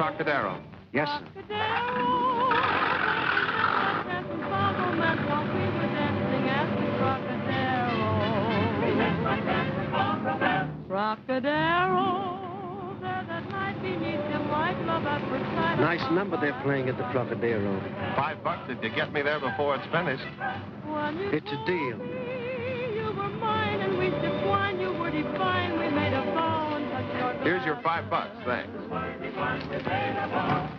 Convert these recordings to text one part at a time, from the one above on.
Trocadero. Yes, sir. Trocadero, there that night beneath him like love at first sight. Nice number they're playing at the Trocadero. $5 if you get me there before it's finished. It's a deal. You were mine and we sipped wine. You were divine. We made a vow and touched our Here's your $5, thanks.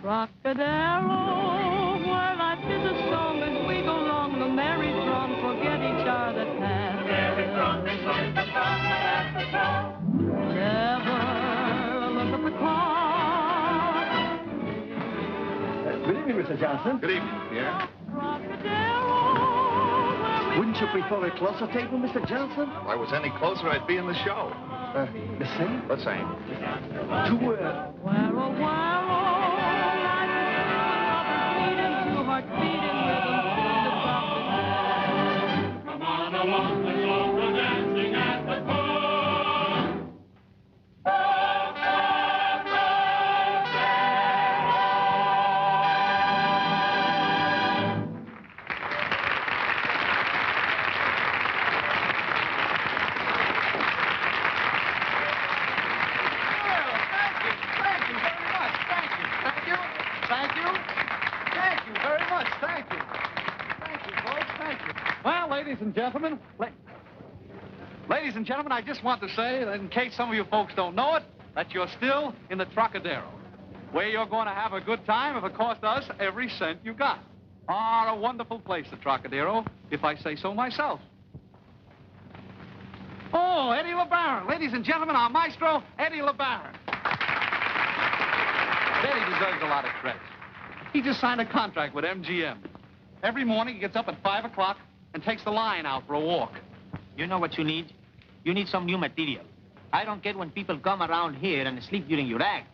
Trocadero, where life is a song as we go along the merry throng, forget each other past. Never look at the clock. Good evening, Mr. Johnson. Good evening, Pierre. Wouldn't you prefer a closer table, Mr. Johnson? If I was any closer, I'd be in the show. The same? The same. Come on along, let's all go dancing at the bar. Ladies and gentlemen, I just want to say that in case some of you folks don't know it, that you're still in the Trocadero, where you're going to have a good time if it costs us every cent you got. Ah, a wonderful place, the Trocadero, if I say so myself. Oh, Eddie LeBaron. Ladies and gentlemen, our maestro, Eddie LeBaron. Eddie deserves a lot of credit. He just signed a contract with MGM. Every morning he gets up at 5 o'clock and takes the line out for a walk. You know what you need? You need some new material. I don't get when people come around here and sleep during your act.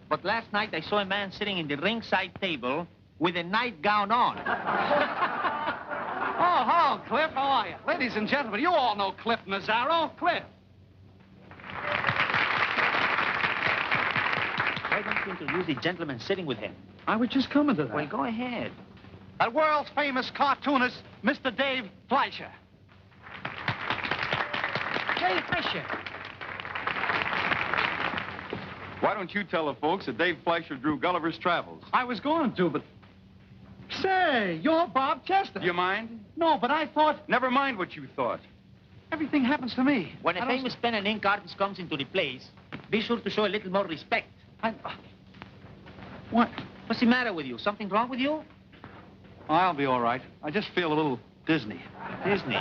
But last night I saw a man sitting in the ringside table with a nightgown on. Oh, hello, Cliff. How are you? Ladies and gentlemen, you all know Cliff Mazzaro. Cliff. Why don't you introduce the gentleman sitting with him? I was just coming to that. Well, go ahead. The world's famous cartoonist, Mr. Dave Fleischer. Dave Fleischer. Why don't you tell the folks that Dave Fleischer drew Gulliver's Travels? I was going to, but... Say, you're Bob Chester. You mind? No, but I thought... Never mind what you thought. Everything happens to me. When a famous pen and ink artist comes into the place, be sure to show a little more respect. What? What's the matter with you? Something wrong with you? I'll be all right. I just feel a little Disney. Disney.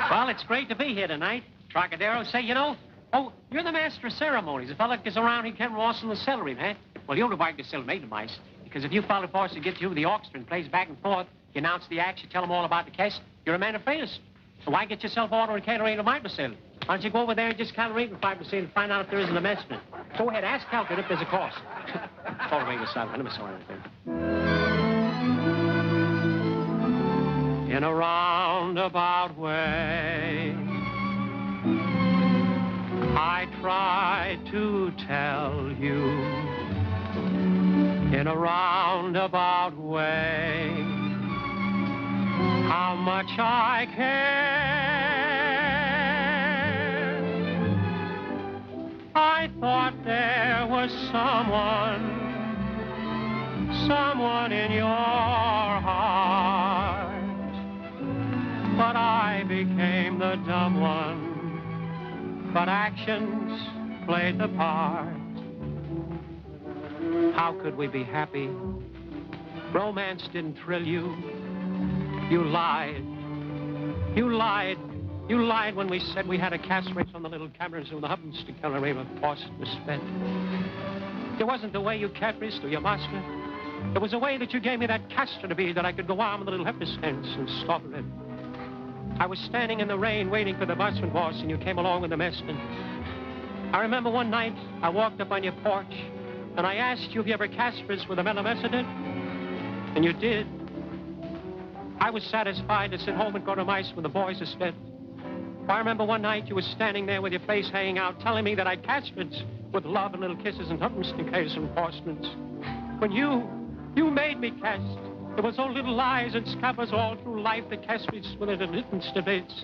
Well, it's great to be here tonight. Trocadero, say, you know, oh, you're the master of ceremonies. If I look around, he came Ross and the celery, man. Well, you're the wife to sell made the mice. Because if you follow the horse to get through the orchestra and plays back and forth, you announce the acts, you tell them all about the case, you're a man of famous. So why get yourself ordering catering to my percent? Why don't you go over there and just calibrate with 5% and find out if there is an investment? Go ahead, ask Calcutta if there's a cost. All right, yourself. I never saw anything. In a roundabout way, I tried to tell you. In a roundabout way, how much I care. I thought there was someone in your heart. But I became the dumb one. But actions played the part. How could we be happy? Romance didn't thrill you. You lied. You lied. You lied when we said we had a cash race on the little cameras and the hubbins to calorie of cost was spent. It wasn't the way you capriced or your master. It was the way that you gave me that castor to be that I could go on with the little hibiscus and stopper it. I was standing in the rain waiting for the busman boss and you came along with the messman. I remember one night I walked up on your porch and I asked you if you ever caspers with a melomescidin, and you did. I was satisfied to sit home and go to mice when the boys are spent. I remember one night you were standing there with your face hanging out telling me that I'd caspered with love and little kisses and humpstickers and enforcements. When you made me cast. There was all little lies and scabbers all through life that cast me with an instant bits.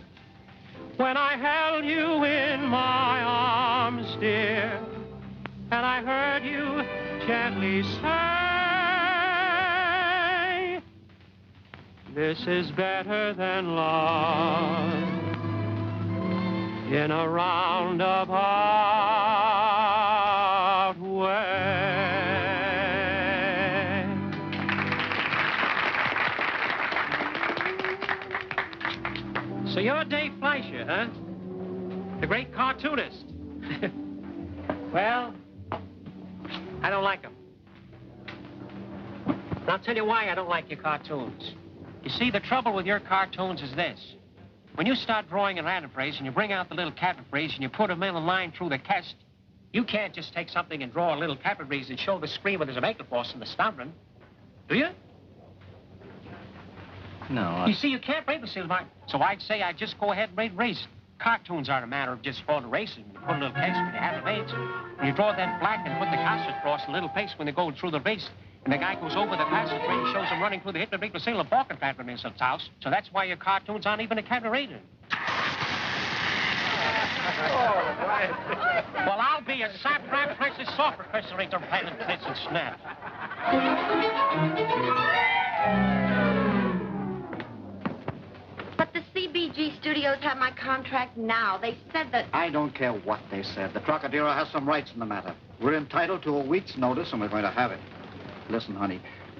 When I held you in my arms, dear, and I heard you gently say, this is better than love in a roundabout way. So you're Dave Fleischer, huh? The great cartoonist. Well, I don't like them. And I'll tell you why I don't like your cartoons. You see, the trouble with your cartoons is this. When you start drawing an anaphrase and you bring out the little cataphrase and you put them in a line through the cast, you can't just take something and draw a little cataphrase and show the screen where there's a maple force in the stumbling. Do you? No. You see, you can't break the seal line. So I'd say I'd just go ahead and race it. Cartoons aren't a matter of just photo racing. You put a little case when you have a race. When you draw that black and put the concert across a little pace when they go through the race. And the guy goes over the passage and shows him running through the hit and the single balkan pattern in his house. So that's why your cartoons aren't even a cabaret. Well, I'll be a sap-rap princess soft requestor playing tits and snap. But the CBG studios have my contract now. They said that... I don't care what they said. The Trocadero has some rights in the matter. We're entitled to a week's notice, and we're going to have it. Listen, honey,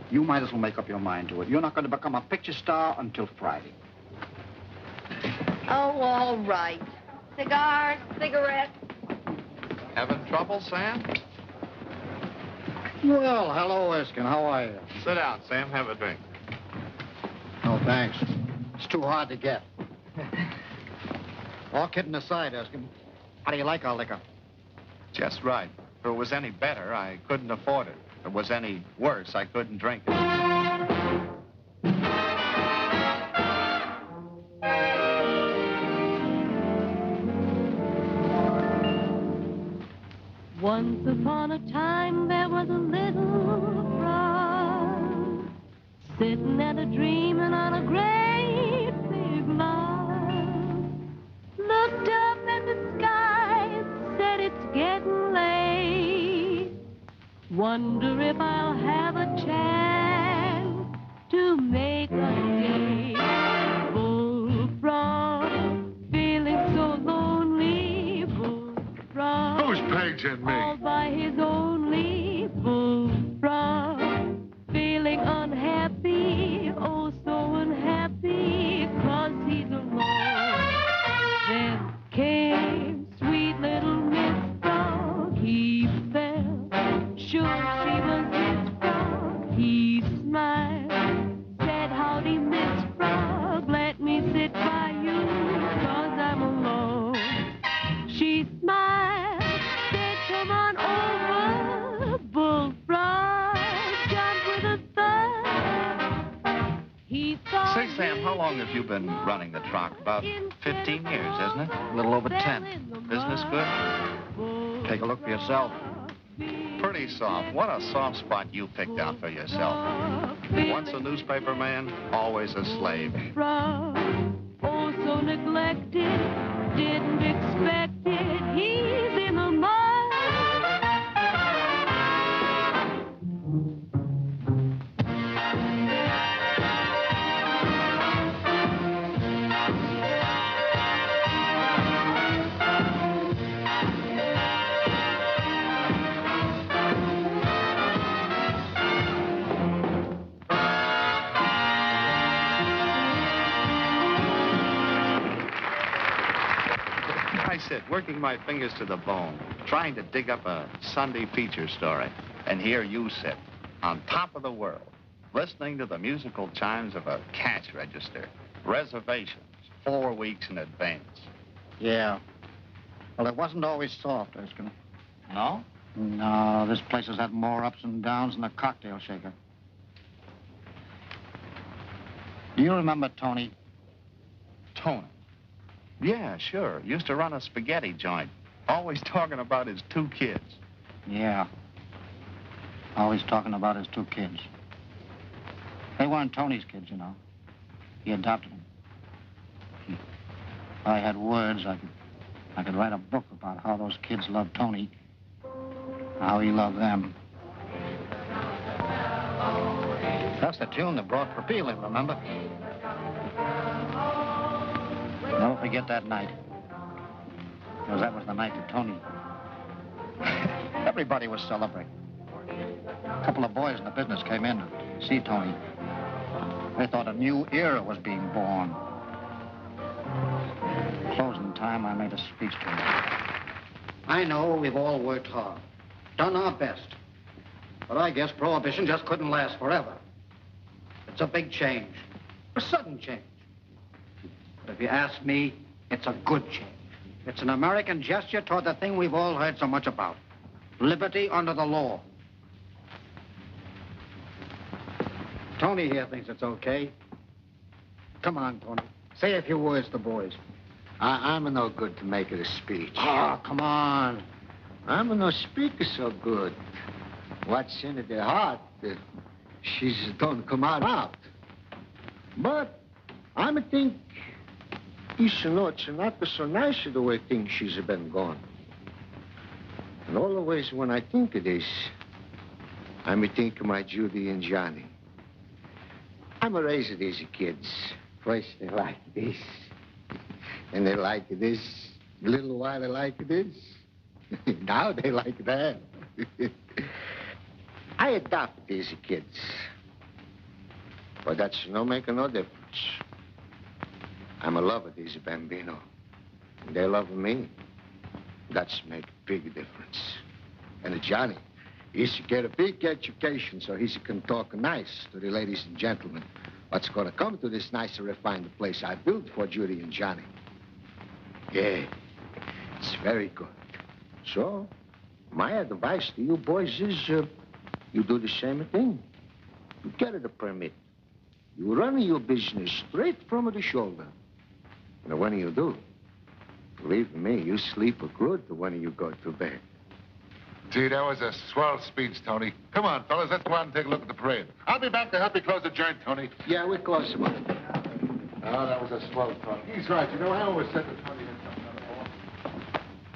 you might as well make up your mind to it. You're not going to become a picture star until Friday. Oh, all right. Cigars, cigarettes. Having trouble, Sam? Well, hello, Erskine. How are you? Sit down, Sam. Have a drink. No, thanks. It's too hard to get. All kidding aside, Erskine, how do you like our liquor? Just right. If it was any better, I couldn't afford it. If it was any worse, I couldn't drink it. Once upon a time there was a little frog sitting at a dreaming on a great big log. Looked up at the sky and said it's getting late. Wonder if I'll have a chance to make a day. Bullfrog, feeling so lonely. Bullfrog, Who's paging me? all by his only. Bullfrog, feeling unhappy, oh so unhappy, 'cause he's alone. Then came sweet little Miss Frog. He felt sure she was his frog. He smiled, said, howdy, Miss Frog, let me sit by you, 'cause I'm alone. She smiled, said, come on over, Bullfrog, jump with a thud. He thought... Say, Sam, how long have you been running the Troc? About 15 years, isn't it? A little over 10. Business good? Take a look for yourself. Pretty soft. What a soft spot you picked out for yourself. Once a newspaper man, always a slave. Frog, oh so neglected, didn't expect it, he's in the mud. I sit working my fingers to the bone, trying to dig up a Sunday feature story. And here you sit, on top of the world, listening to the musical chimes of a cash register. Reservations, 4 weeks in advance. Yeah. Well, it wasn't always soft, Erskine. No? No, this place has had more ups and downs than a cocktail shaker. Do you remember Tony? Tony. Yeah, sure. Used to run a spaghetti joint. Always talking about his 2 kids. Yeah. Always talking about his 2 kids. They weren't Tony's kids, you know. He adopted them. If I had words, I could write a book about how those kids loved Tony, how he loved them. That's the tune that brought for feeling, remember? Never forget that night. Because that was the night that Tony... Everybody was celebrating. A couple of boys in the business came in to see Tony. They thought a new era was being born. Closing time, I made a speech to him. I know we've all worked hard, done our best. But I guess Prohibition just couldn't last forever. It's a big change, a sudden change. But if you ask me, it's a good change. It's an American gesture toward the thing we've all heard so much about. Liberty under the law. Tony here thinks it's okay. Come on, Tony. Say a few words to the boys. I'm no good to make it a speech. Oh, come on. I'm no speaker so good. What's in the heart, she's don't come out. But I think it's not so nice the way things she's been going. And always when I think of this, I think of my Judy and Johnny. I'm raising these kids. First they like this, and they like this. A little while they like this. Now they like that. I adopt these kids. But that's no making no difference. I'm a lover of these bambino. And they love me. That's make big difference. And Johnny, he's get a big education so he can talk nice to the ladies and gentlemen. What's going to come to this nice and refined place I built for Judy and Johnny. Yeah, it's very good. So, my advice to you boys is you do the same thing. You get a permit. You run your business straight from the shoulder. And when you do, believe me, you sleep good when you go to bed. Gee, that was a swell speech, Tony. Come on, fellas, let's go out and take a look at the parade. I'll be back to help you close the joint, Tony. Yeah, we're close about it. Oh, that was a swell talk. He's right. You know, I always said that Tony had something.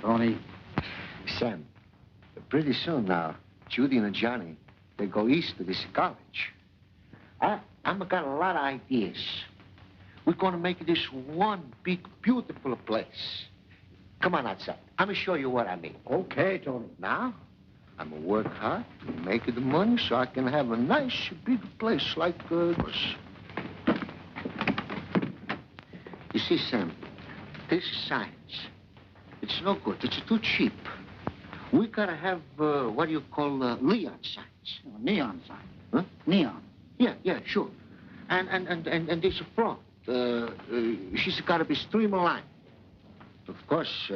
Tony, Sam, pretty soon now, Judy and Johnny, they go east to this college. I'm got a lot of ideas. We're going to make this one big, beautiful place. Come on outside. I'm going to show you what I mean. Okay, Tony. Now, I'm going to work hard to make the money so I can have a nice, big place like this. You see, Sam, this science, it's no good. It's too cheap. We got to have, what do you call, neon signs. Oh, neon sign. Huh? Neon. Yeah, sure. And this front, she's got to be streamlined. Of course,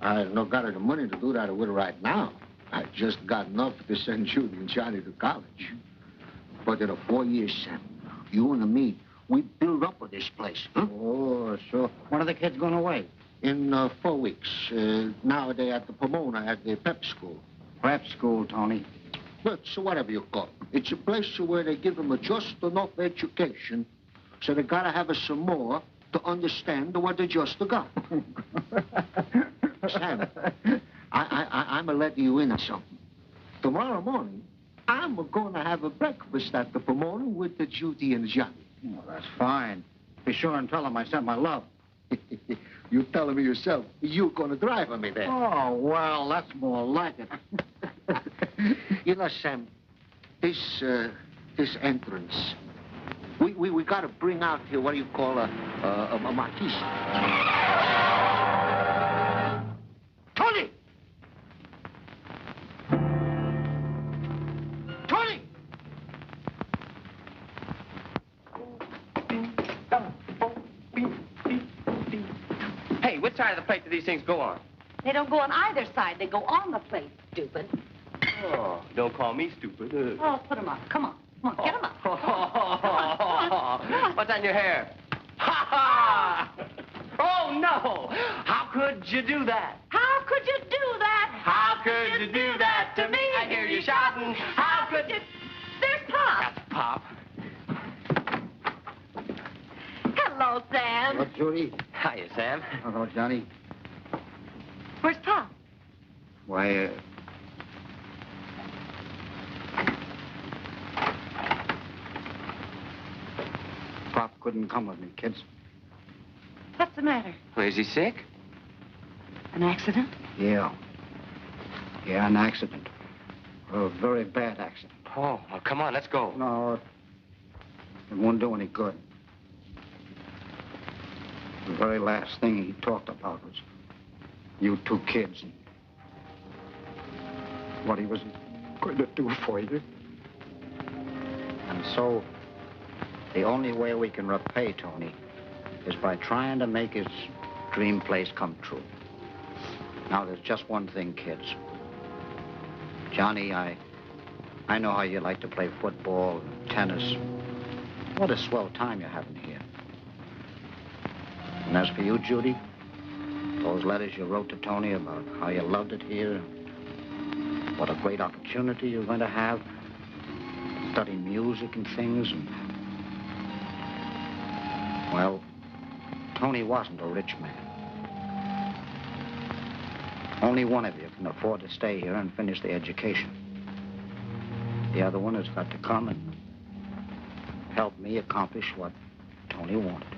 I no got the money to do that with her right now. I just got enough to send Judy and Johnny to college. But in 4 years, Sam, you and me, we build up with this place. Huh? Oh, sure. When are the kids going away? In 4 weeks. Now they're at the Pomona at the prep school. Prep school, Tony. But so whatever you call it. It's a place where they give them just enough education, so they gotta have some more to understand what they just got. Sam, I'm gonna let you in on something. Tomorrow morning, I'm gonna have a breakfast at the Pomona with the Judy and Johnny. Oh, that's fine. Be sure and tell them I sent my love. You telling me yourself, you're gonna drive me there. Oh, well, that's more like it. You know, Sam, this entrance, we got to bring out here what do you call a marquise. Tony! Tony! Hey, which side of the plate do these things go on? They don't go on either side. They go on the plate, stupid. Oh, don't call me stupid. Oh, put them up. Come on. Come on, get them up. Come on. What's on your hair? Ha ha! Oh, no! How could you do that? How could you do that? How could you do that to me? I hear you shouting. How Judy. Hiya, Sam. Hello, Johnny. Where's Pop? Why, Pop couldn't come with me, kids. What's the matter? Well, is he sick? An accident? Yeah. Yeah, an accident. A very bad accident. Oh, well, come on, let's go. No, it won't do any good. The very last thing he talked about was you two kids and what he was going to do for you. And so, the only way we can repay Tony is by trying to make his dream place come true. Now, there's just one thing, kids. Johnny, I know how you like to play football, tennis. What a swell time you're having here. And as for you, Judy, those letters you wrote to Tony about how you loved it here, what a great opportunity you're going to have, study music and things, and... Well, Tony wasn't a rich man. Only one of you can afford to stay here and finish the education. The other one has got to come and help me accomplish what Tony wanted.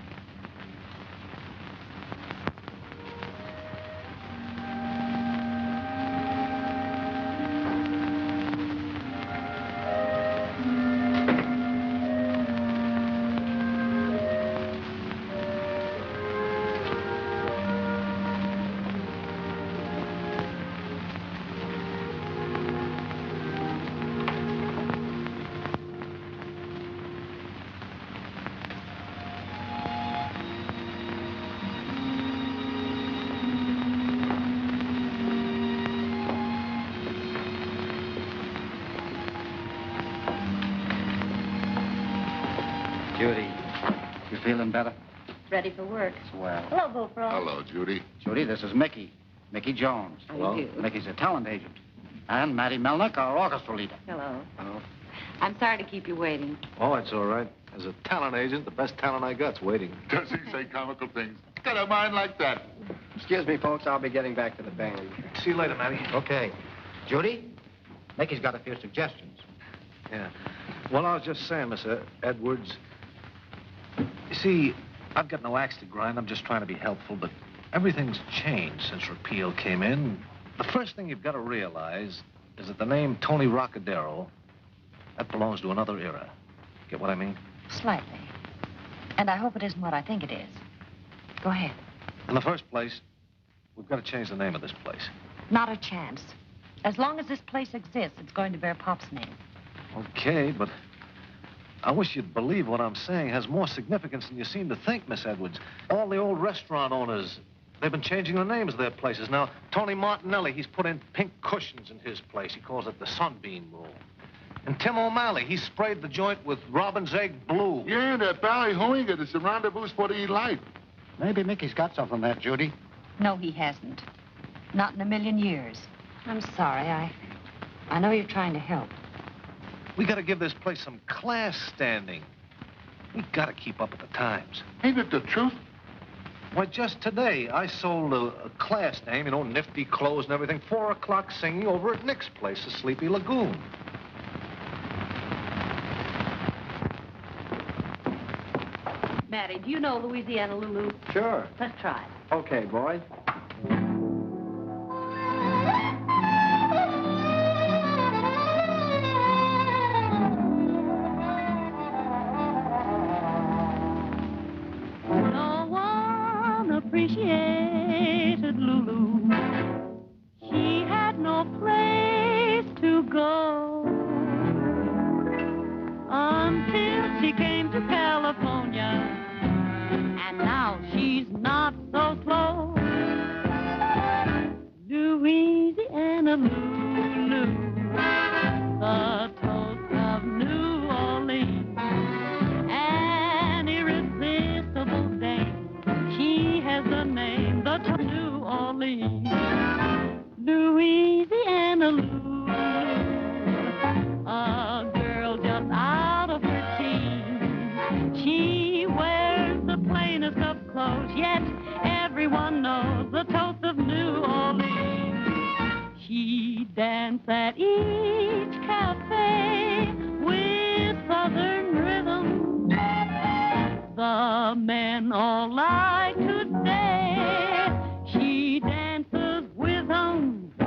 Judy, you feeling better? Ready for work. Swell. Hello, Bullfrog. Hello, Judy. Judy, this is Mickey. Mickey Jones. How do you do? Mickey's a talent agent. And Matty Melnick, our orchestra leader. Hello. Hello. I'm sorry to keep you waiting. Oh, it's all right. As a talent agent, the best talent I got's waiting. Does he say comical things? Got a mind like that. Excuse me, folks. I'll be getting back to the band. See you later, Matty. Okay. Judy, Mickey's got a few suggestions. Yeah. Well, I was just saying, Mr. Edwards, you see, I've got no axe to grind. I'm just trying to be helpful, but everything's changed since repeal came in. The first thing you've got to realize is that the name Tony Trocadero, that belongs to another era. Get what I mean? Slightly. And I hope it isn't what I think it is. Go ahead. In the first place, we've got to change the name of this place. Not a chance. As long as this place exists, it's going to bear Pop's name. Okay, but I wish you'd believe what I'm saying has more significance than you seem to think, Miss Edwards. All the old restaurant owners, they've been changing the names of their places. Now, Tony Martinelli, he's put in pink cushions in his place. He calls it the Sunbeam Room. And Tim O'Malley, he sprayed the joint with Robin's Egg Blue. Yeah, that ballyhooing is a rendezvous for the elite. Maybe Mickey's got something there, Judy. No, he hasn't. Not in a million years. I'm sorry. I know you're trying to help. We got to give this place some class standing. We got to keep up with the times. Ain't it the truth? Why, just today, I sold a class name, you know, nifty clothes and everything, 4 o'clock singing over at Nick's place, the Sleepy Lagoon. Matty, do you know Louisiana Lulu? Sure. Let's try it. Okay, boys. No one appreciated Lulu. She had no place to go until she came to California, and now she's not so close. Louisiana Lulu, the toast of New Orleans, an irresistible dame. She has the name, the New Orleans. Louisiana Lulu, a girl just out of her teens. She wears the plainest of clothes. dance at each cafe with southern rhythm. The men all like to stay. She dances with them. They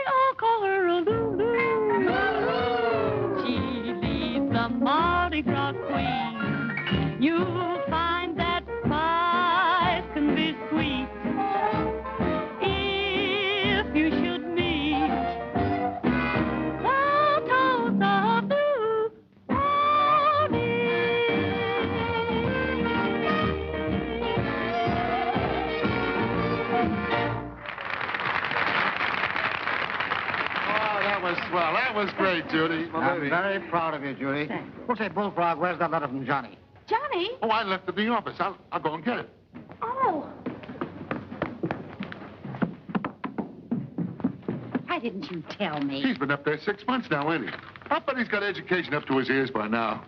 all call her a Lulu. She leads the Mardi Gras queen. You'll find that spice can be sweet if you should meet the toast of Blue That was swell. That was great, Judy. I'm very proud of you, Judy. We'll say, Bullfrog, where's that letter from Johnny? Johnny? Oh, I left it in the office. I'll go and get it. Oh. Why didn't you tell me? He's been up there 6 months now, ain't he? I bet he's got education up to his ears by now.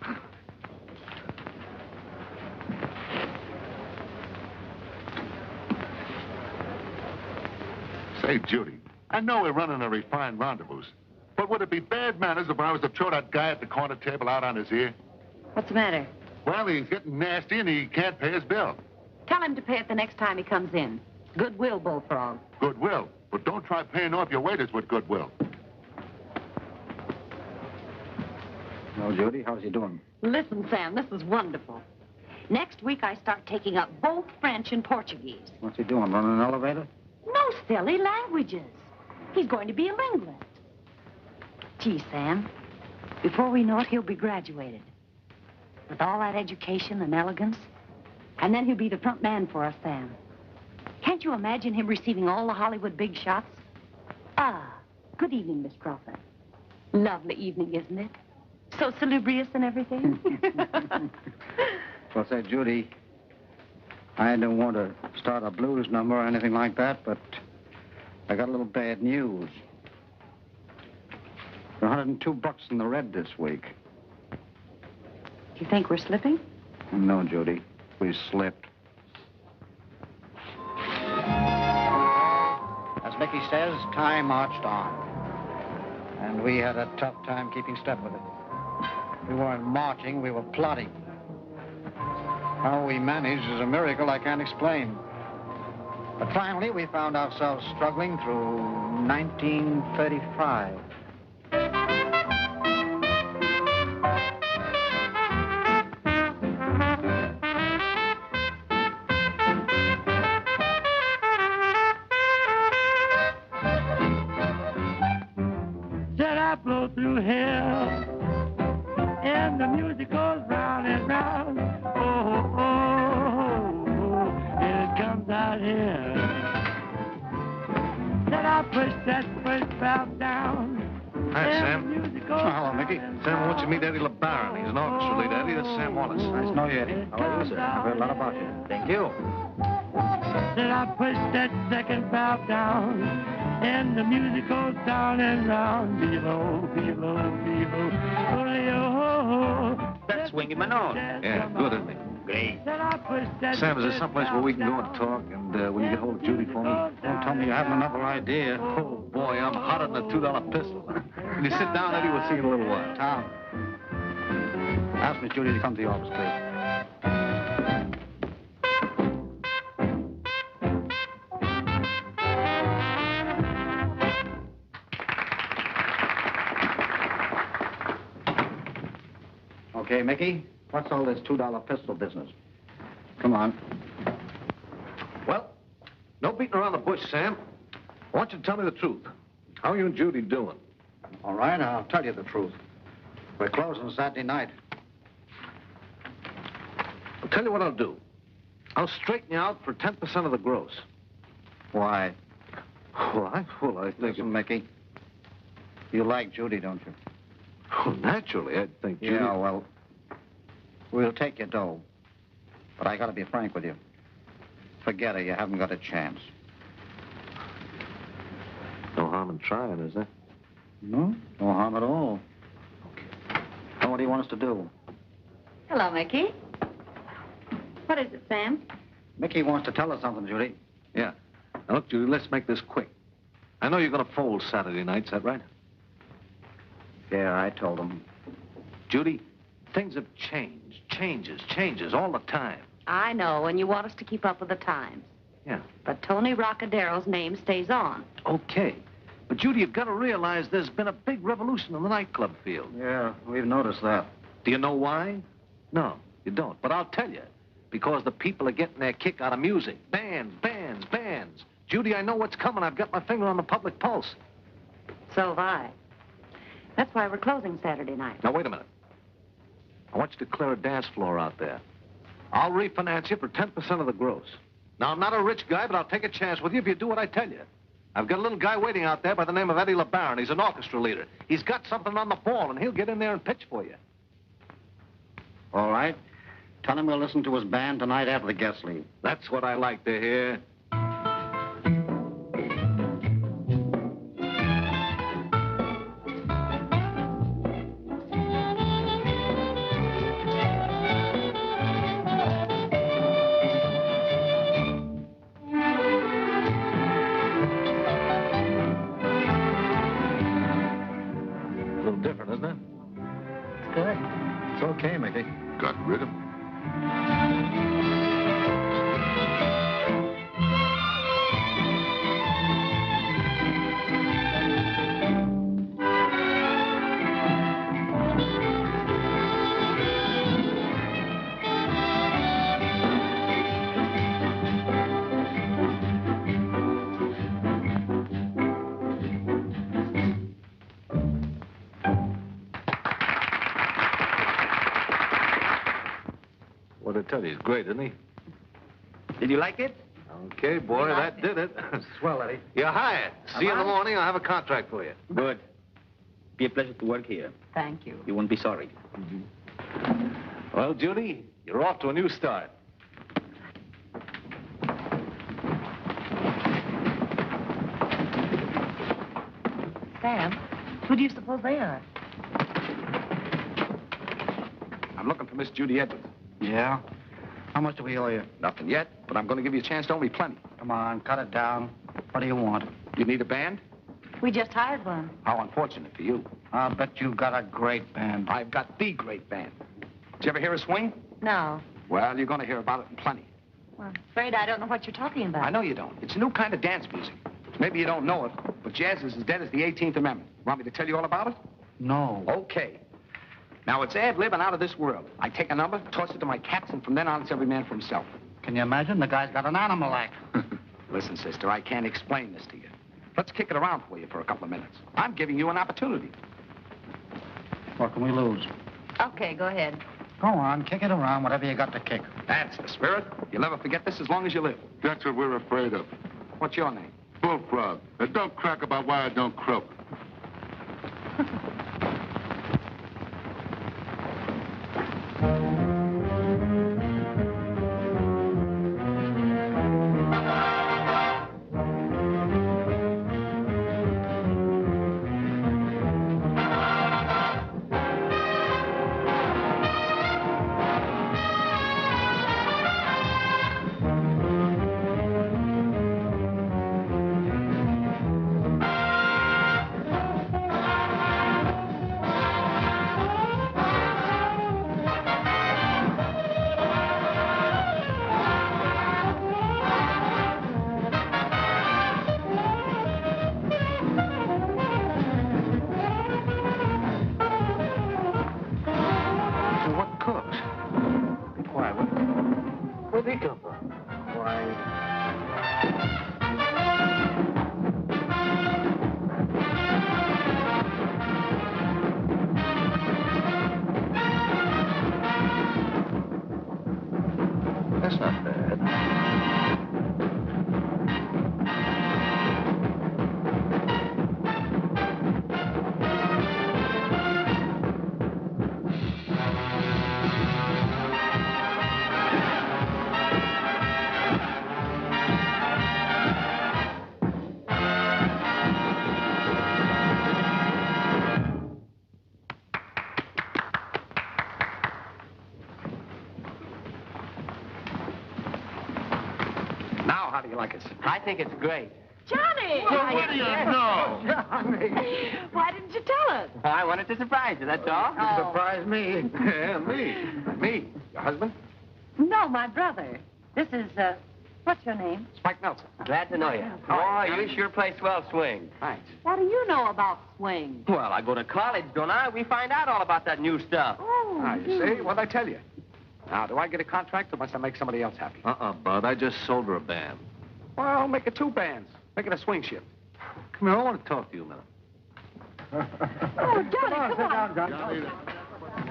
Say, Judy, I know we're running a refined rendezvous, but would it be bad manners if I was to throw that guy at the corner table out on his ear? What's the matter? Well, he's getting nasty and he can't pay his bill. Tell him to pay it the next time he comes in. Goodwill, Bullfrog. Goodwill? But don't try paying off your waiters with goodwill. Well, Judy, how's he doing? Listen, Sam, this is wonderful. Next week, I start taking up both French and Portuguese. What's he doing, running an elevator? No silly languages. He's going to be a linguist. Gee, Sam, before we know it, he'll be graduated. With all that education and elegance. And then he'll be the front man for us, Sam. Can't you imagine him receiving all the Hollywood big shots? Ah, good evening, Miss Crawford. Lovely evening, isn't it? So salubrious and everything. Well, say, Judy, I don't want to start a blues number or anything like that, but I got a little bad news. There are $102 in the red this week. You think we're slipping? No, Judy. We slipped. As Mickey says, time marched on. And we had a tough time keeping step with it. We weren't marching, we were plodding. How we managed is a miracle I can't explain. But finally, we found ourselves struggling through 1935. Said I blow through hell, and the music goes round and round. Oh, oh, oh, and it comes out here. Said I push that first valve down. Hi, Sam. Hello, Mickey. Sam wants you to meet Eddie LeBaron. He's an orchestra leader. Eddie, this is Sam Wallace. Nice to know you, Eddie. How are you, sir? I've heard a lot about you. Thank you. Said I push that second valve down, and the music goes down and round. Below, below, below. Oh, That's swinging my nose. Yeah, good, isn't he? Great. Sam, is there someplace where we can go and talk? And will you get hold of Judy for me? Don't tell me you haven't another idea. Oh, boy, I'm hotter than a $2 pistol. When you sit down, Eddie, we'll see you in a little while. Tom, ask Miss Judy to come to the office, please. Okay, Mickey, what's all this $2 pistol business? Come on. Well, no beating around the bush, Sam. I want you to tell me the truth. How are you and Judy doing? All right, I'll tell you the truth. We're closing Saturday night. I'll tell you what I'll do. I'll straighten you out for 10% of the gross. Why? Why? Well, I think... Listen, Mickey, you like Judy, don't you? Oh, naturally, I think Judy... Yeah, well, we'll take your dough. But I gotta be frank with you. Forget it, you haven't got a chance. No harm in trying, is there? No harm at all. Okay. Now, what do you want us to do? Hello, Mickey. What is it, Sam? Mickey wants to tell us something, Judy. Yeah. Now, look, Judy, let's make this quick. I know you're going to fold Saturday night, is that right? Yeah, I told him. Judy, things have changed. Changes all the time. I know, and you want us to keep up with the times. Yeah. But Tony Trocadero's name stays on. Okay. But, Judy, you've got to realize there's been a big revolution in the nightclub field. Yeah, we've noticed that. Do you know why? No, you don't. But I'll tell you. Because the people are getting their kick out of music. Bands. Judy, I know what's coming. I've got my finger on the public pulse. So have I. That's why we're closing Saturday night. Now, wait a minute. I want you to clear a dance floor out there. I'll refinance you for 10% of the gross. Now, I'm not a rich guy, but I'll take a chance with you if you do what I tell you. I've got a little guy waiting out there by the name of Eddie LeBaron. He's an orchestra leader. He's got something on the ball, and he'll get in there and pitch for you. All right. Tell him we'll listen to his band tonight after the guests leave. That's what I like to hear. A little different, isn't it? It's good. It's okay, Mickey. Got rhythm. What'd I tell you? He's great, isn't he? Did you like it? Okay, boy, that did it. Swell, Eddie. You're hired. See you in the morning. I'll have a contract for you. Good. Be a pleasure to work here. Thank you. You won't be sorry. Well, Judy, you're off to a new start. Sam, who do you suppose they are? I'm looking for Miss Judy Edwards. Yeah? How much do we owe you? Nothing yet, but I'm going to give you a chance to owe me plenty. Come on, cut it down. What do you want? You need a band? We just hired one. How unfortunate for you. I'll bet you've got a great band. I've got the great band. Did you ever hear a swing? No. Well, you're going to hear about it in plenty. Well, I'm afraid I don't know what you're talking about. I know you don't. It's a new kind of dance music. Maybe you don't know it, but jazz is as dead as the 18th Amendment. Want me to tell you all about it? No. Okay. Now, it's ad-lib and out of this world. I take a number, toss it to my cats, and from then on, it's every man for himself. Can you imagine? The guy's got an animal act. Listen, sister, I can't explain this to you. Let's kick it around for you for a couple of minutes. I'm giving you an opportunity. What can we lose? Okay, go ahead. Go on, kick it around, whatever you got to kick. That's the spirit. You'll never forget this as long as you live. That's what we're afraid of. What's your name? Bullfrog. And don't crack about why I don't croak. That's not bad. Now, how do you like it? I think it's great. Johnny! Johnny! Well, what do you know? Why didn't you tell us? I wanted to surprise you, that's all. Surprise me. Yeah, me. Me? Your husband? No, my brother. This is, what's your name? Spike Nelson. Glad to know you. Oh, you sure play swell swing. Thanks. What do you know about swing? Well, I go to college, don't I? We find out all about that new stuff. Oh, Ah, you see? What'd I tell you? Now, do I get a contract or must I make somebody else happy? Bud. I just sold her a band. Well, make it 2 bands. Make it a swing shift. Come here, I want to talk to you a minute. Oh, Johnny, come on. Johnny,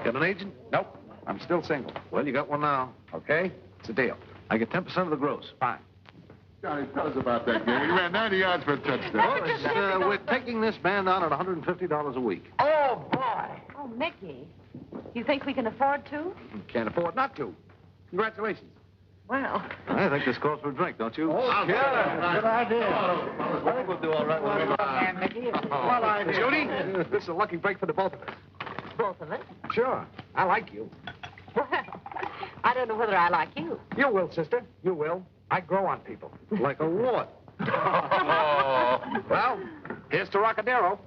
Got an agent? Nope. I'm still single. Well, you got one now. Okay? It's a deal. I get 10% of the gross. Fine. Johnny, tell us about that game. You ran 90 yards for a touchdown. Well, we're taking this band on at $150 a week. Oh, boy. Oh, Mickey, you think we can afford to? Can't afford not to. Congratulations. Well. I think this calls for a drink, don't you? Oh, good idea. I think we'll do all right. Well, Judy, this is a lucky break for the both of us. Both of us? Sure. I like you. Well, I don't know whether I like you. You will, sister. You will. I grow on people. Like a what? Well, here's to Trocadero.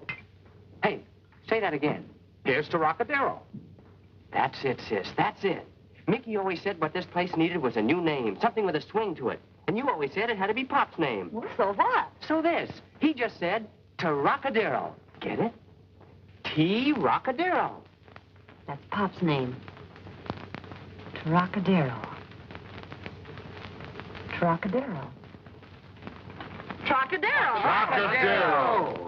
Hey, say that again. Here's to Trocadero. That's it, sis. That's it. Mickey always said what this place needed was a new name, something with a swing to it. And you always said it had to be Pop's name. Well, so what? So this. He just said, Trocadero. Get it? Trocadero. That's Pop's name. Trocadero. Trocadero. Trocadero. Trocadero.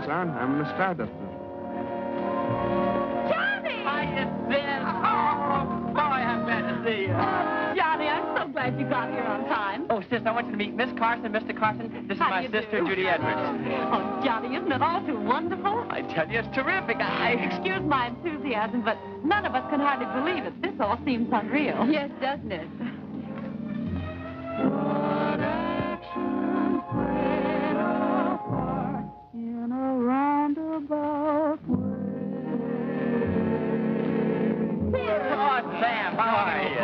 Son, I'm in the Stardust. Johnny! Hiya, sis. Oh, boy, I'm glad to see you. Johnny, I'm so glad you got here on time. Oh, sis, I want you to meet Miss Carson, Mr. Carson. This is How my do you sister, do? Judy Edwards. Oh, Johnny, isn't it all too wonderful? I tell you, it's terrific. Excuse my enthusiasm, but none of us can hardly believe it. This all seems unreal. Yes, doesn't it? In a roundabout way. Oh, Sam, how are you?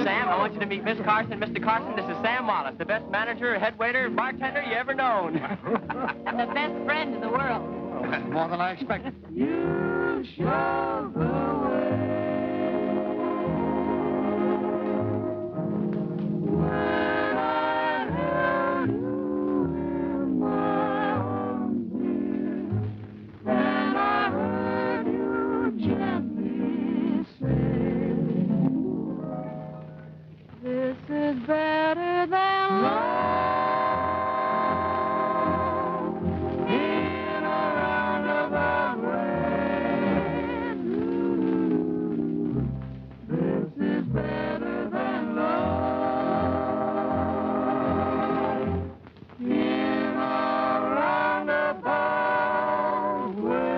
Sam, I want you to meet Miss Carson, Mr. Carson. This is Sam Wallace, the best manager, head waiter, bartender you ever known. And the best friend in the world. More than I expected. You show the way. When I held you in my arms, dear, and I heard you gently say, this is better than love. In a roundabout way. This is better than love. In a roundabout way.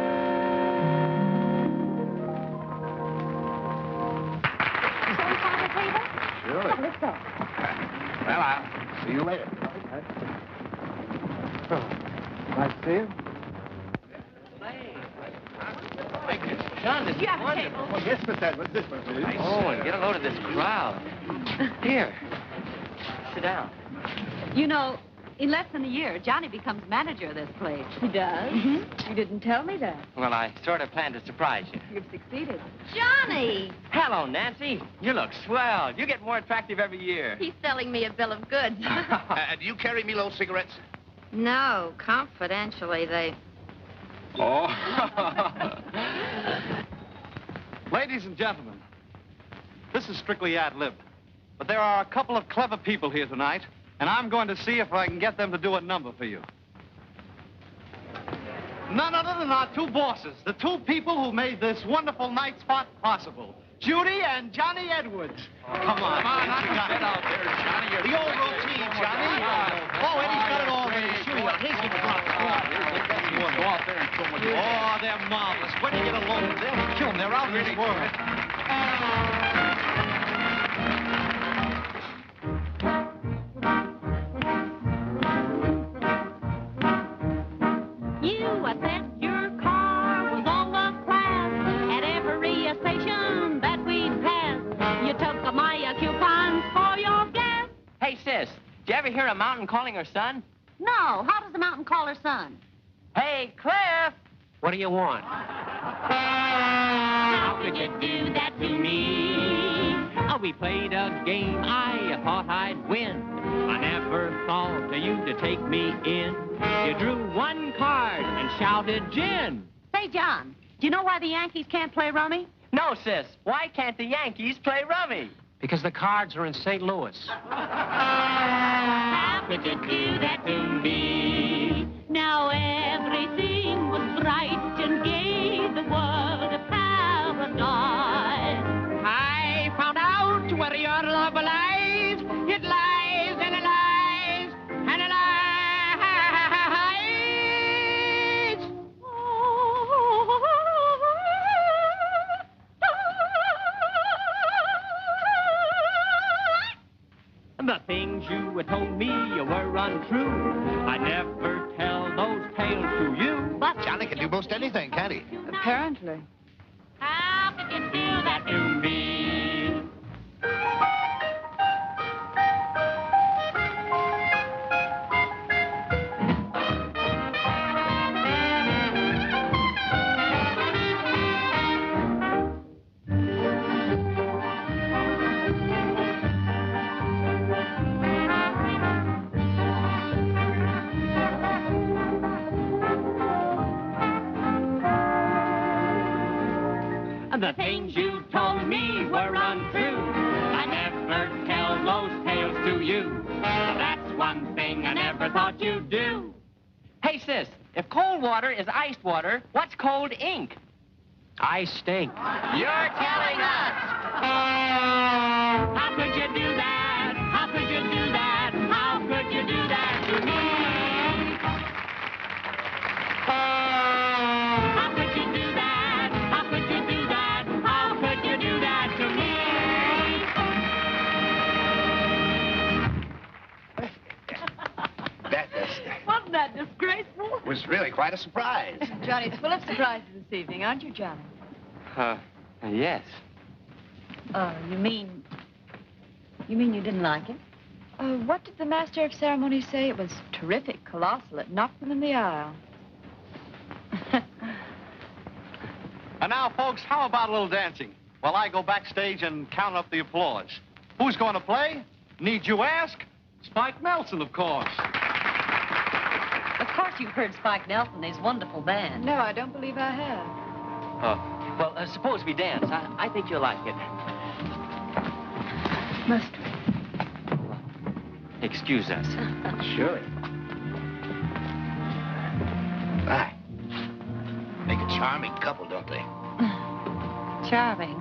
Shall we find a table? Sure. Come, let's go. Well, I'll see you later. Nice to see you. John, this is You have a wonderful. table. Yes, Miss Edwards, this one, please. Oh, and get a load of this crowd. Here. Sit down. You know, in less than a year, Johnny becomes manager of this place. He does? You didn't tell me that. Well, I sort of planned to surprise you. You've succeeded. Johnny! Hello, Nancy. You look swell. You get more attractive every year. He's selling me a bill of goods. Do you carry Milo cigarettes? No, confidentially, they... Oh. Ladies and gentlemen, this is strictly ad-lib. But there are a couple of clever people here tonight, and I'm going to see if I can get them to do a number for you. None other than our two bosses, the two people who made this wonderful night spot possible. Judy and Johnny Edwards. Come on, get out there, Johnny. The old routine, Johnny. Oh, Eddie's got it all ready. Sure, he's going to drop the ball. Go out there and show what you Oh, they're marvelous. When you get along with them, kill them. They're out of this world. You said your car was all the class at every station that we'd pass. You took my coupons for your gas. Hey, sis, did you ever hear a mountain calling her son? No, how does the mountain call her son? Hey, Cliff! What do you want? How could you do that to me? Oh, we played a game I thought I'd win. I never thought of you to take me in. You drew one card and shouted gin. Say, John, do you know why the Yankees can't play rummy? No, sis. Why can't the Yankees play rummy? Because the cards are in St. Louis. How could you do that to me? Now everything was bright and gay, the world a paradise. I found out where your love lies. It lies and it lies and it lies. The things you had told me were untrue. I never tell those tales to you. But Johnny can do most anything, can't he? Apparently. How could you do that to me? The things you told me were untrue. I never tell those tales to you. That's one thing I never thought you'd do. Hey, sis, if cold water is iced water, what's cold ink? I stink. You're telling us. How could you do that? How could you do that? How could you do that to me? How could you do that? How could you do that? How could you do that to me? Wasn't that disgraceful? Was really quite a surprise. Johnny's full of surprises this evening, aren't you, Johnny? Yes. You mean you didn't like it? What did the master of ceremonies say? It was terrific, colossal. It knocked them in the aisle. And now, folks, how about a little dancing? While I go backstage and count up the applause. Who's going to play? Need you ask? Spike Nelson, of course. Of course you've heard Spike Nelson, his wonderful band. No, I don't believe I have. Well, suppose we dance. I think you'll like it. Must we? Excuse us. Surely. Right. Make a charming couple, don't they? Charming.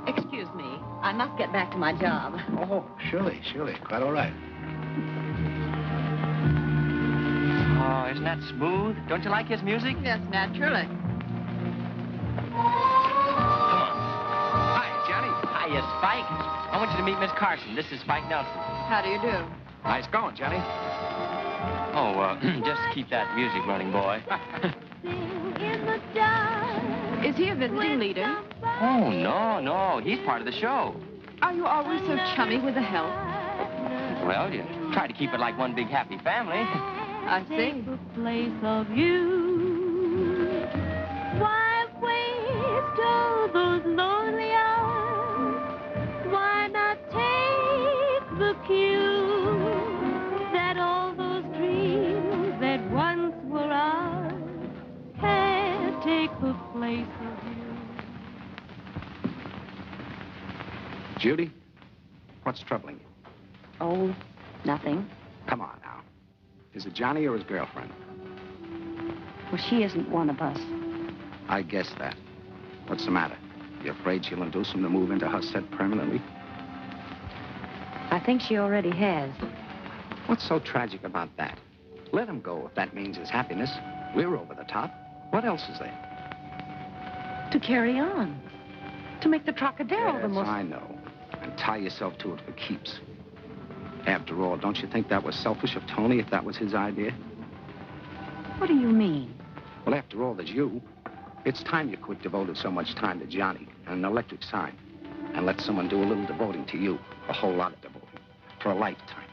Excuse me. I must get back to my job. Oh, surely. Quite all right. Oh, isn't that smooth? Don't you like his music? Yes, naturally. Hi, Johnny. Hiya, Spike. I want you to meet Miss Carson. This is Spike Nelson. How do you do? Nice going, Johnny. Oh, just keep that music running, boy. Is he a visiting leader? Oh, no. He's part of the show. Are you always so chummy with the help? Well, you try to keep it like one big happy family. I see. The place of you. Why waste all those lonely hours? Why not take the cue that all those dreams that once were ours can take the place of you? Judy, what's troubling you? Oh, nothing. Come on now. Is it Johnny or his girlfriend? Well, she isn't one of us. I guessed that. What's the matter? You afraid she'll induce him to move into her set permanently? I think she already has. What's so tragic about that? Let him go if that means his happiness. We're over the top. What else is there? To carry on. To make the Trocadero the Yes, most... I know. And tie yourself to it for keeps. After all, don't you think that was selfish of Tony if that was his idea? What do you mean? Well, after all, there's you. It's time you quit devoting so much time to Johnny and an electric sign. And let someone do a little devoting to you. A whole lot of devoting. For a lifetime.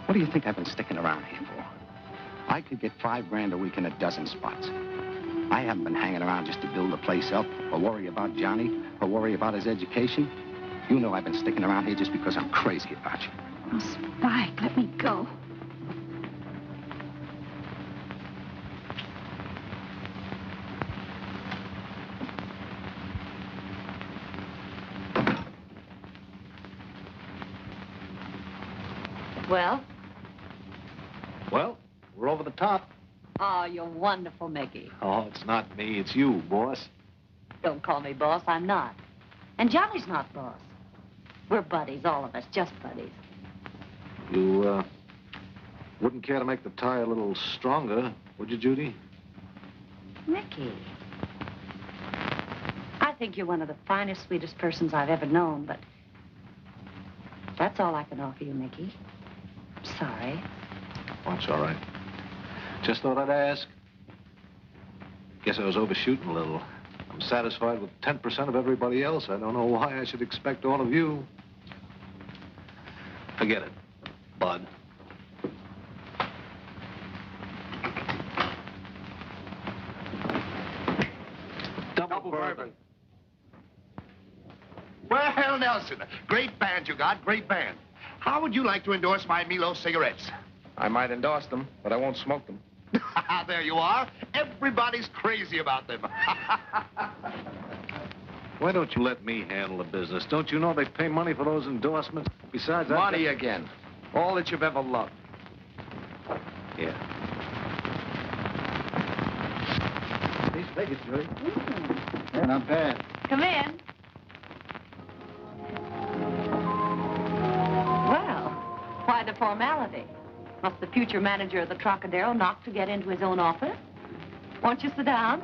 What do you think I've been sticking around here for? I could get $5 a week in a dozen spots. I haven't been hanging around just to build the place up, or worry about Johnny, or worry about his education. You know I've been sticking around here just because I'm crazy about you. Oh, Spike, let me go. Well? Well, we're over the top. Oh, you're wonderful, Mickey. Oh, it's not me, it's you, boss. Don't call me boss, I'm not. And Johnny's not boss. We're buddies, all of us, just buddies. You, wouldn't care to make the tie a little stronger, would you, Judy? Mickey. I think you're one of the finest, sweetest persons I've ever known, but that's all I can offer you, Mickey. Sorry. Oh, it's all right. Just thought I'd ask. Guess I was overshooting a little. I'm satisfied with 10% of everybody else. I don't know why I should expect all of you. Forget it, bud. Double bourbon. Well, Nelson, great band you got, great band. How would you like to endorse my Milo cigarettes? I might endorse them, but I won't smoke them. There you are. Everybody's crazy about them. Why don't you let me handle the business? Don't you know they pay money for those endorsements? Besides, Money again. All that you've ever loved. Yeah. These figures, Judy. They're not bad. Come in. Well, why the formality? Must the future manager of the Trocadero knock to get into his own office? Won't you sit down?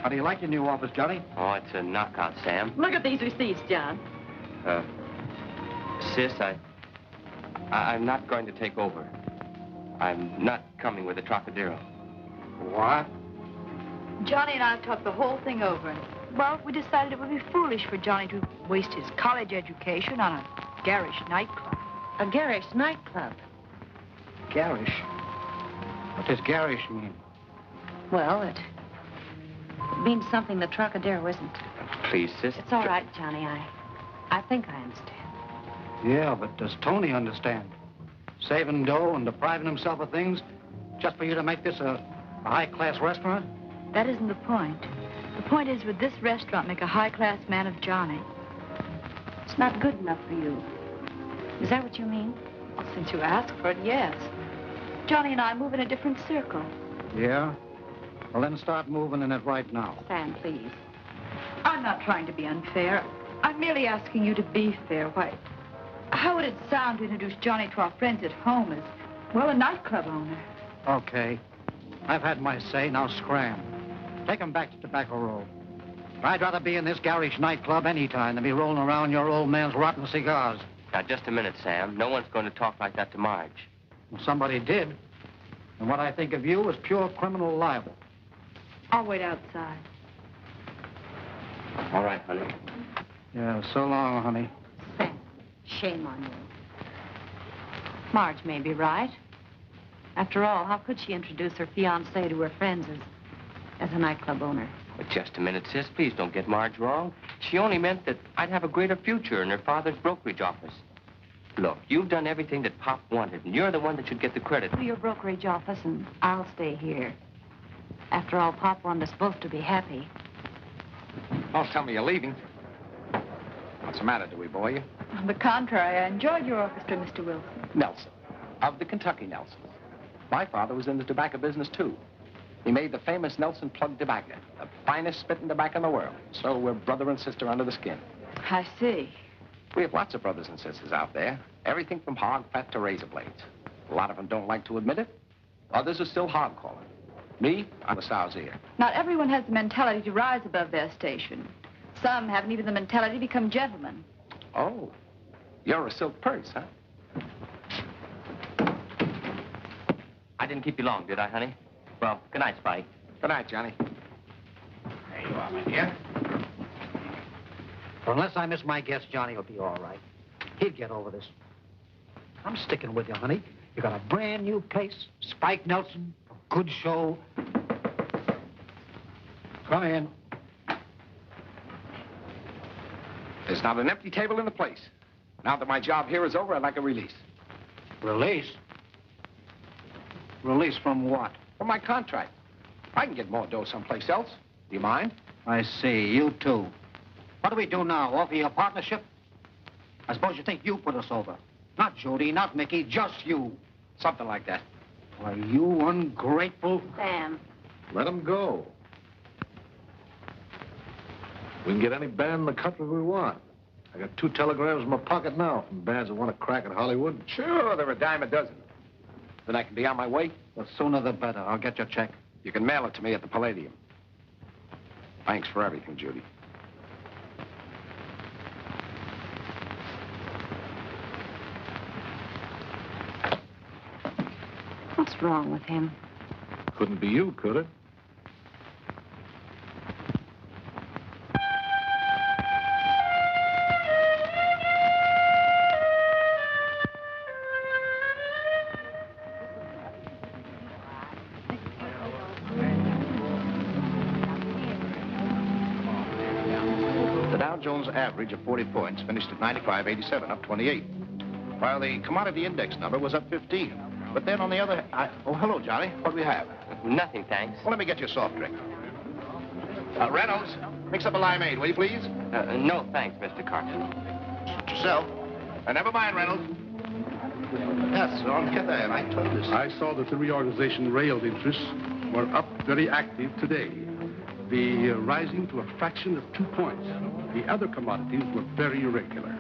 How do you like your new office, Johnny? Oh, it's a knockout, Sam. Look at these receipts, John. Sis, I'm not going to take over. I'm not coming with the Trocadero. What? Johnny and I talked the whole thing over. Well, we decided it would be foolish for Johnny to waste his college education on a garish nightclub. A garish nightclub. Garish? What does garish mean? Well, it means something the Trocadero isn't. Please, sis. It's all right, Johnny. I think I understand. Yeah, but does Tony understand? Saving dough and depriving himself of things just for you to make this a high-class restaurant? That isn't the point. The point is, would this restaurant make a high-class man of Johnny? It's not good enough for you. Is that what you mean? Well, since you asked for it, yes. Johnny and I move in a different circle. Yeah? Well, then start moving in it right now. Sam, please. I'm not trying to be unfair. I'm merely asking you to be fair. Why, how would it sound to introduce Johnny to our friends at home as, well, a nightclub owner? Okay. I've had my say, now scram. Take him back to Tobacco Row. I'd rather be in this garish nightclub any time than be rolling around your old man's rotten cigars. Now, just a minute, Sam. No one's going to talk like that to Marge. Well, somebody did. And what I think of you is pure criminal libel. I'll wait outside. All right, honey. Yeah, so long, honey. Sam, shame on you. Marge may be right. After all, how could she introduce her fiancé to her friends as a nightclub owner? But just a minute, sis. Please don't get Marge wrong. She only meant that I'd have a greater future in her father's brokerage office. Look, you've done everything that Pop wanted, and you're the one that should get the credit. To your brokerage office, and I'll stay here. After all, Pop wanted us both to be happy. Don't tell me you're leaving. What's the matter? Do we bore you? On the contrary, I enjoyed your orchestra, Mr. Wilson. Nelson, of the Kentucky Nelsons. My father was in the tobacco business, too. He made the famous Nelson plug tobacco, the finest spitting tobacco in the world. So we're brother and sister under the skin. I see. We have lots of brothers and sisters out there. Everything from hog fat to razor blades. A lot of them don't like to admit it. Others are still hog calling. Me, I'm a sow's ear. Not everyone has the mentality to rise above their station. Some haven't even the mentality to become gentlemen. Oh, you're a silk purse, huh? I didn't keep you long, did I, honey? Well, good night, Spike. Good night, Johnny. There you are, my dear. Well, unless I miss my guess, Johnny will be all right. He'll get over this. I'm sticking with you, honey. You got a brand new place, Spike Nelson, a good show. Come in. There's not an empty table in the place. Now that my job here is over, I'd like a release. Release? Release from what? From my contract. I can get more dough someplace else. Do you mind? I see. You too. What do we do now? Offer you a partnership? I suppose you think you put us over. Not Judy, not Mickey, just you. Something like that. Are you ungrateful? Sam. Let him go. We can get any band in the country we want. I got 2 telegrams in my pocket now from bands that want to crack at Hollywood. Sure, they're a dime a dozen. Then I can be on my way. The sooner the better. I'll get your check. You can mail it to me at the Palladium. Thanks for everything, Judy. What's wrong with him? Couldn't be you, could it? The Dow Jones average of 40 points finished at 95.87, up 28. While the commodity index number was up 15. But then on the other... Oh, hello, Johnny. What do we have? Nothing, thanks. Well, let me get you a soft drink. Reynolds, mix up a limeade, will you, please? No, thanks, Mr. Carson. Suit yourself. Never mind, Reynolds. Yes, on Cathay, I told you so. I saw that the reorganization rail interests were up very active today. The rising to a fraction of 2 points. The other commodities were very irregular.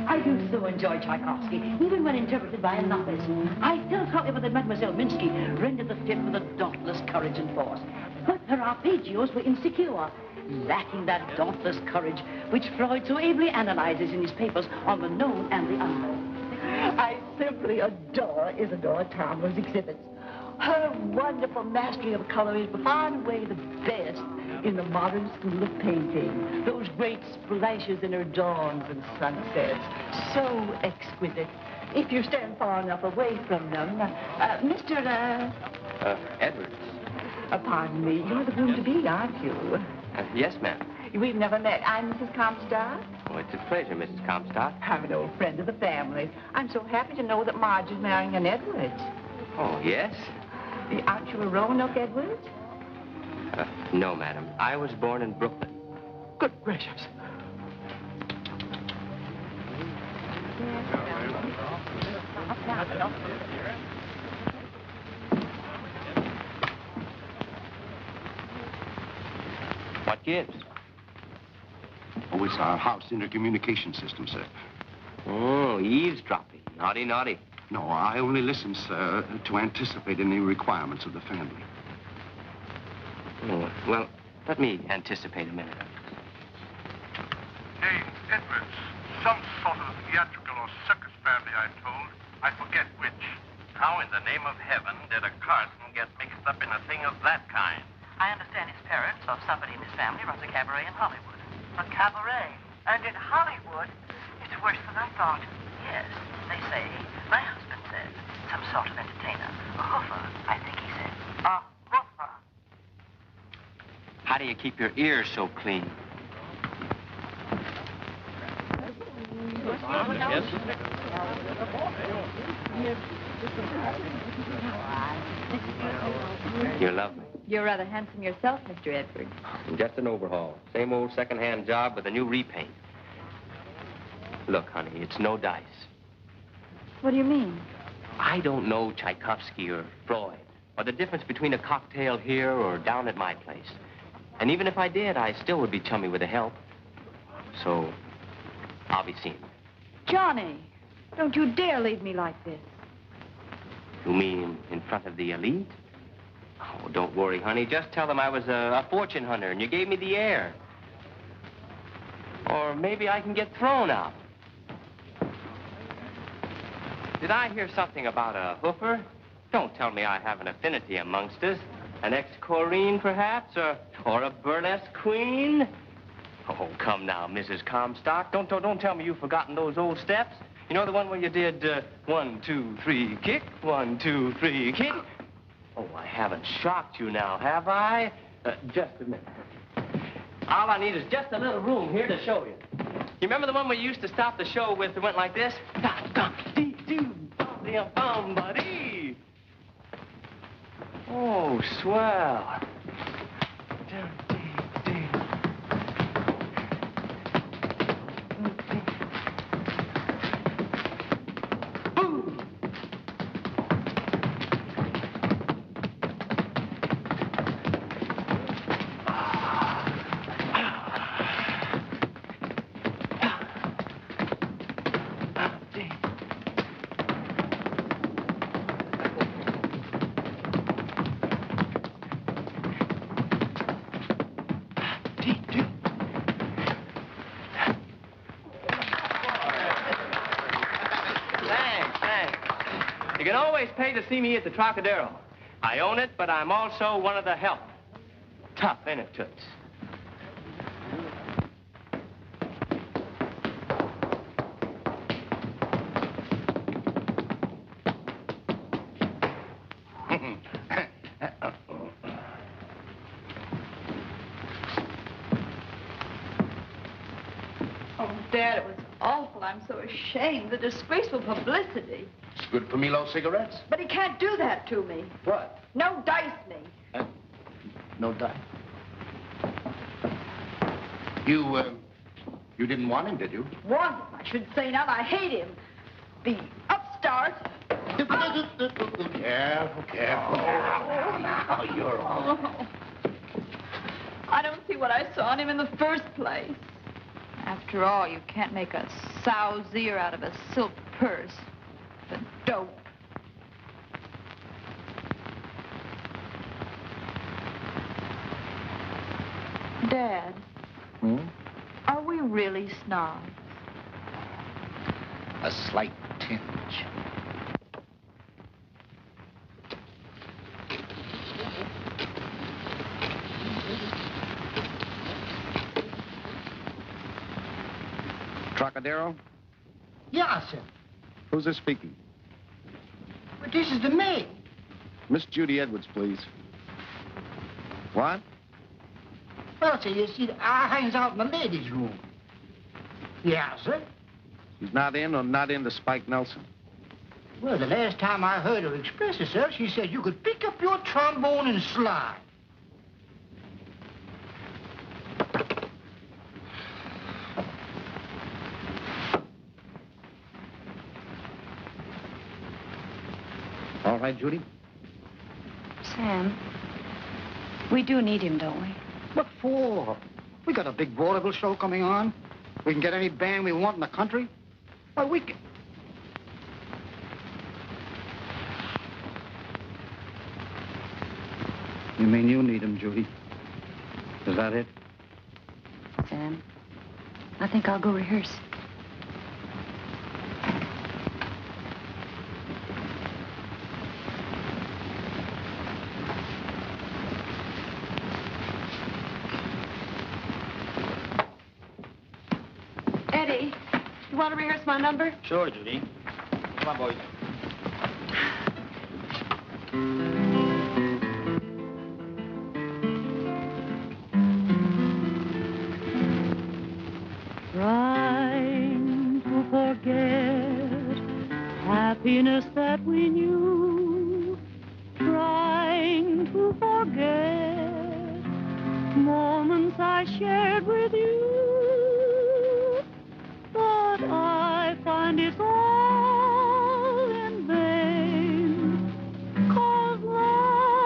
I do so enjoy Tchaikovsky, even when interpreted by a novice. I felt, however, that Mademoiselle Minsky rendered the fifth with a dauntless courage and force. But her arpeggios were insecure, lacking that dauntless courage which Freud so ably analyzes in his papers on the known and the unknown. I simply adore Isadora Tomler's exhibits. Her wonderful mastery of color is far and away the best in the modern school of painting. Those great splashes in her dawns and sunsets, so exquisite. If you stand far enough away from them, Mr. Edwards. Pardon me, you're the groom to be, aren't you? Yes, ma'am. We've never met. I'm Mrs. Comstock. Oh, it's a pleasure, Mrs. Comstock. I'm an old friend of the family. I'm so happy to know that Marge is marrying an Edwards. Oh, yes? Aren't you a Roanoke Edwards? No, madam. I was born in Brooklyn. Good gracious. What gives? Oh, it's our house intercommunication system, sir. Oh, eavesdropping. Naughty, naughty. No, I only listen, sir, to anticipate any requirements of the family. Oh, well, let me anticipate a minute. James Edwards. Some sort of theatrical or circus family, I'm told. I forget which. How in the name of heaven did a Carson get mixed up in a thing of that kind? I understand his parents or somebody in his family runs a cabaret in Hollywood. A cabaret? And in Hollywood? It's worse than I thought. Yes, they say. My husband says. Some sort of entertainer. A hoofer, I think he said. A hoofer. How do you keep your ears so clean? Yes? You're lovely. You're rather handsome yourself, Mr. Edwards. Just an overhaul. Same old second-hand job with a new repaint. Look, honey, it's no dice. What do you mean? I don't know Tchaikovsky or Freud or the difference between a cocktail here or down at my place. And even if I did, I still would be chummy with the help. So, I'll be seeing you. Johnny, don't you dare leave me like this. You mean in front of the elite? Oh, don't worry, honey. Just tell them I was a fortune hunter and you gave me the air. Or maybe I can get thrown out. Did I hear something about a hoofer? Don't tell me I have an affinity amongst us. An ex-Corrine, perhaps, or a burlesque queen? Oh, come now, Mrs. Comstock. Don't tell me you've forgotten those old steps. You know the one where you did 1, 2, 3, kick, 1, 2, 3, kick? Oh, I haven't shocked you now, have I? Just a minute. All I need is just a little room here to show you. You remember the one we used to stop the show with that went like this? Buddy. Oh, swell. You can always pay to see me at the Trocadero. I own it, but I'm also one of the help. Tough, ain't it, Toots? Oh, Dad, it was awful. I'm so ashamed. The disgraceful publicity. It's good for Milo cigarettes. But he can't do that to me. What? No dice me. No doubt. You didn't want him, did you? Want him, I should say not. I hate him. The upstart. Careful, careful. Now you're all. I don't see what I saw in him in the first place. After all, you can't make a sow's ear out of a silk purse. The dope. Dad, are we really snobs? A slight tinge. Trocadero? Yeah, sir. Who's this speaking? But this is the maid. Miss Judy Edwards, please. What? Well, sir, you see, I hangs out in the ladies' room. Yeah, sir. She's not in or not into Spike Nelson? Well, the last time I heard her express it, sir, she said you could pick up your trombone and slide. All right, Judy? Sam, we do need him, don't we? What for? We got a big vaudeville show coming on. We can get any band we want in the country. Why, we can... You mean you need him, Judy? Is that it? Sam, I think I'll go rehearse. Eddie, you want to rehearse my number? Sure, Judy. Come on, boys. Trying to forget happiness that we knew. Trying to forget moments I shared with you. But I find it's all in vain, 'cause love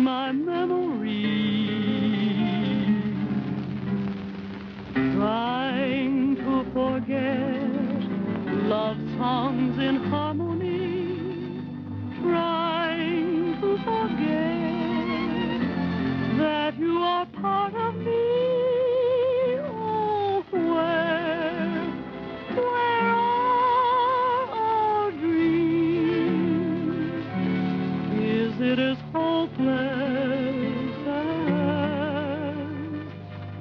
my memory, trying to forget love songs in harmony, trying to forget that you are part of me. Oh, where are our dreams? Is it as hopeless as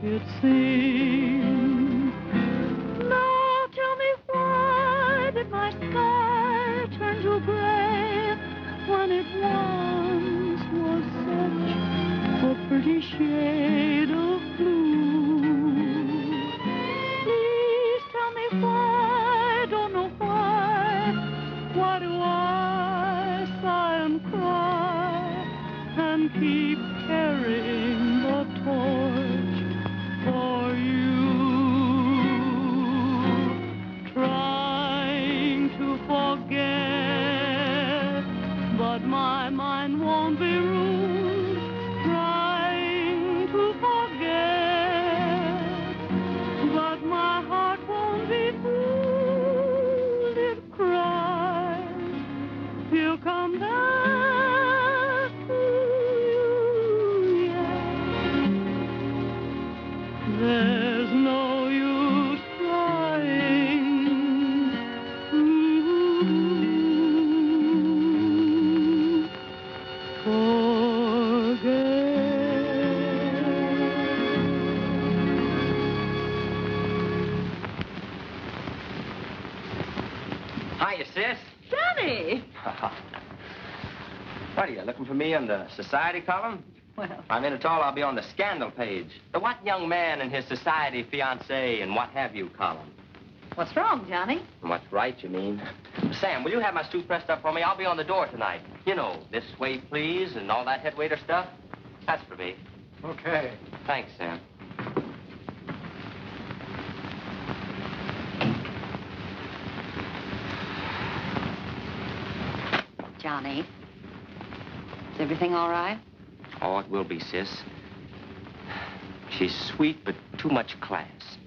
it seems? Now tell me, why did my sky turn to gray when it once was such a pretty shade of blue? Please tell me why, don't know why. Why do I sigh and cry and keep carrying the torch for you? Trying to forget, but my mind won't be ruled. Trying to forget, but my heart won't be fooled. It cries, he'll come back to you, yes. There's no use trying to Hiya, sis. Johnny! What are you, looking for me on the society column? Well, If I'm in at all, I'll be on the scandal page. The what young man and his society fiancée and what have you column. what's wrong, Johnny? What's right, you mean? Sam, will you have my suit pressed up for me? I'll be on the door tonight. You know, this way, please, and all that head waiter stuff. That's for me. Okay. Thanks, Sam. Johnny, is everything all right? Oh, it will be, sis. She's sweet, but too much class.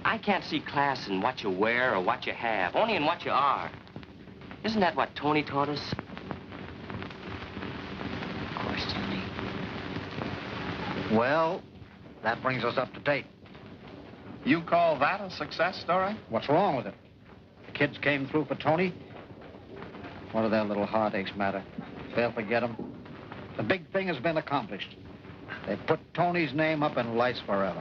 I can't see class in what you wear or what you have, only in what you are. Isn't that what Tony taught us? Of course, Johnny. Well, that brings us up to date. You call that a success story? What's wrong with it? The kids came through for Tony. What do their little heartaches matter? They'll forget them. The big thing has been accomplished. They put Tony's name up in lights forever.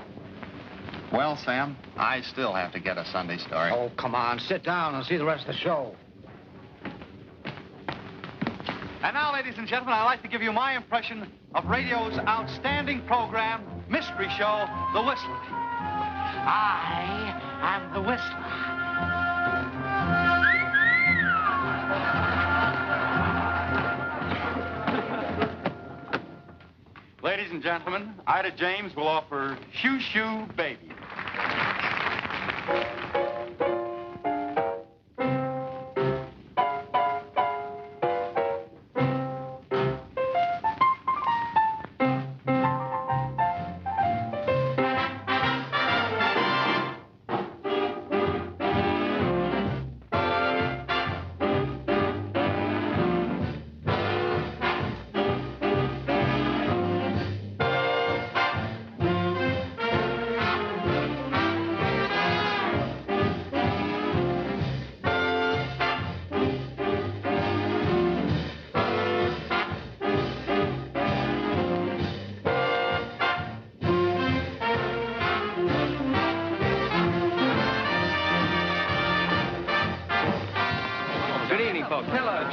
Well, Sam, I still have to get a Sunday story. Oh, come on. Sit down and see the rest of the show. And now, ladies and gentlemen, I'd like to give you my impression of radio's outstanding program, mystery show, The Whistler. I am the Whistler. Ladies and gentlemen, Ida James will offer Shoo Shoo Baby.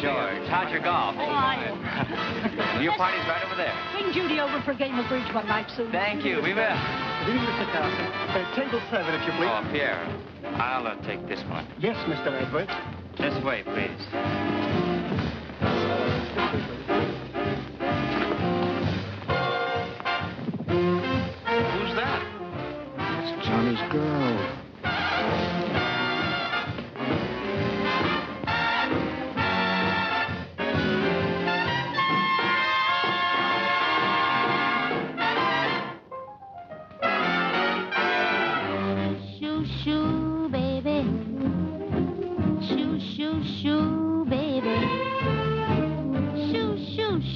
George, how's your golf? Fine. Your party's right over there. Bring Judy over for a game of bridge one night soon. Thank you. We will. Good evening, Mr. Carson. Table 7, if you please. Oh, Pierre, I'll take this one. Yes, Mr. Edwards. This way, please. Who's that? That's Johnny's girl.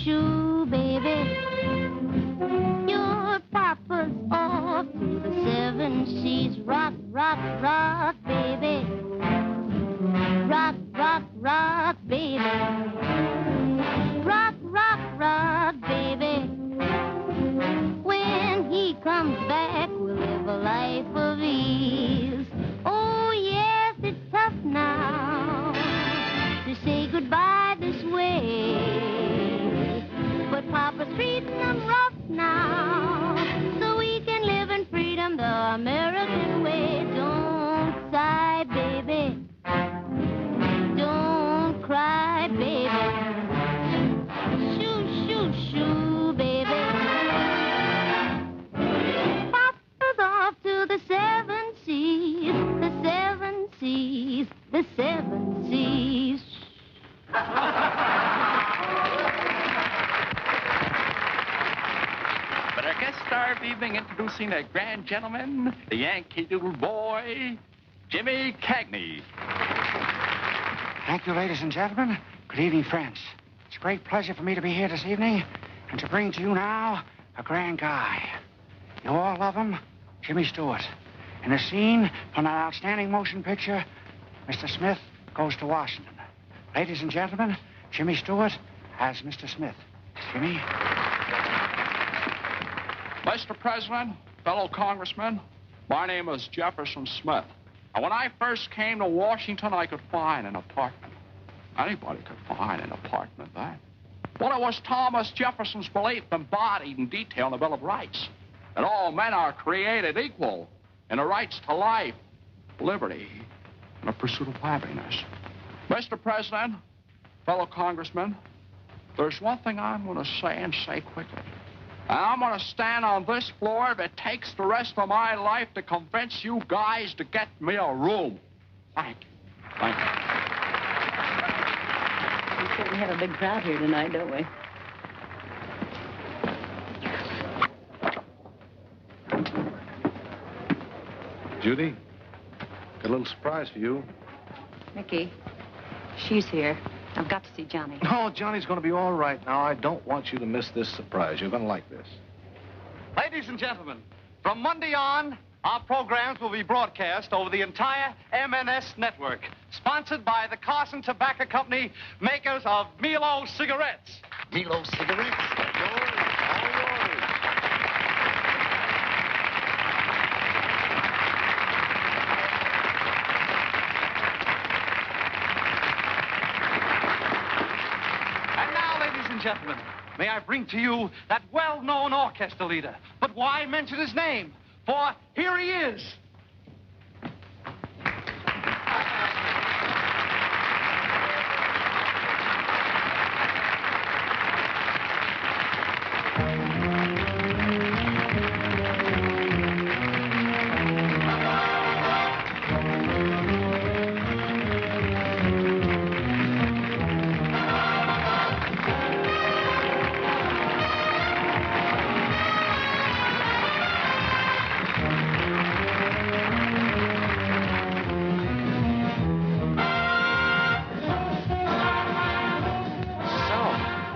shoo, baby. Your papa's off to the 7 seas. Rock, rock, rock, baby. Rock, rock, rock, baby. Rock, rock, rock, baby. When he comes back, we'll live a life of ease. Oh, yes, it's tough now to say goodbye this way. But Papa's treating them rough now, so we can live in freedom the American way. Don't sigh, baby. Don't cry, baby. Shoo, shoo, shoo, baby. Papa's off to the 7 seas, the 7 seas, the 7 seas. But our guest star of the evening introducing a grand gentleman, the Yankee Doodle boy, Jimmy Cagney. Thank you, ladies and gentlemen. Good evening, friends. It's a great pleasure for me to be here this evening and to bring to you now a grand guy. You all love him, Jimmy Stewart. In a scene from that outstanding motion picture, Mr. Smith Goes to Washington. Ladies and gentlemen, Jimmy Stewart as Mr. Smith. Jimmy? Mr. President, fellow congressmen, my name is Jefferson Smith. And when I first came to Washington, I could find an apartment. Anybody could find an apartment then. Well, it was Thomas Jefferson's belief embodied in detail in the Bill of Rights that all men are created equal in the rights to life, liberty, and the pursuit of happiness. Mr. President, fellow congressmen, there's one thing I'm going to say and say quickly. And I'm going to stand on this floor if it takes the rest of my life to convince you guys to get me a room. Thank you. Thank you. We certainly have a big crowd here tonight, don't we? Judy, got a little surprise for you. Mickey, she's here. I've got to see Johnny. No, Johnny's going to be all right now. I don't want you to miss this surprise. You're going to like this. Ladies and gentlemen, from Monday on, our programs will be broadcast over the entire MNS network, sponsored by the Carson Tobacco Company, makers of Melo cigarettes. Melo cigarettes? Gentlemen, may I bring to you that well-known orchestra leader. But why mention his name? For here he is.